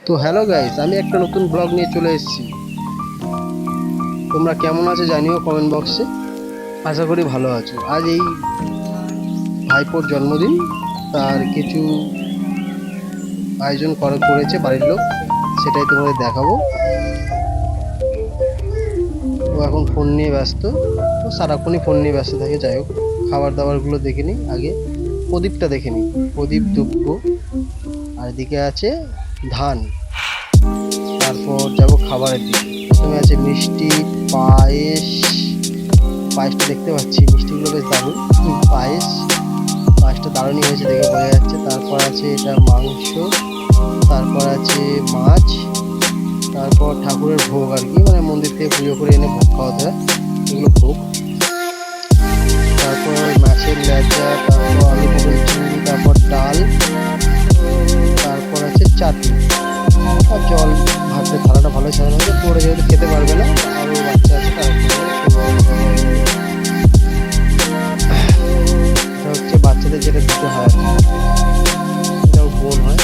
তো hello guys, আমি একটা নতুন ব্লগ নিয়ে চলে এসেছি। তোমরা কেমন আছো জানিও কমেন্ট বক্সে। আশা করি ভালো আছো। আজ এই ভাইপোর জন্মদিন, তার কিছু আয়োজন করেছে বাড়ির লোক, সেটাই তোমাদের দেখাবো। ও এখন ফোন নিয়ে ব্যস্ত, ও সারাক্ষণই ফোন নিয়ে ব্যস্ত থাকে। যাই হোক, খাবার দাবারগুলো দেখে নিই আগে। প্রদীপটা দেখে নিই, প্রদীপ দুব্ব, আর এদিকে আছে ধান। তারপর যাব খাবারের দিকে। প্রথমে আছে মিষ্টি, পায়েস। পায়েসটা দেখতে পাচ্ছি, মিষ্টিগুলো বেশ দারুণ। পায়েসটা দারুণই হয়েছে, দেখে বোঝা যাচ্ছে। তারপর আছে এটা মাংস, তারপর আছে মাছ, তারপর ঠাকুরের ভোগ আর কি, মানে মন্দির থেকে পুজো করে এনে ভোগ খাওয়াতে হয়, এগুলো ভোগ। তারপর মাছের লেজা, তারপর আলু পটল চিংড়ি, তারপর ডাল, তারপর আছে চাটনি আর জল। ভাতের থালাটা ভালো সাজানো হয়েছে। পরে যেহেতু খেতে পারবে না, আরও বাচ্চা আছে, তার এটা হচ্ছে বাচ্চাদের যেটা দিতে হয় আর কি। এটাও বোন হয়।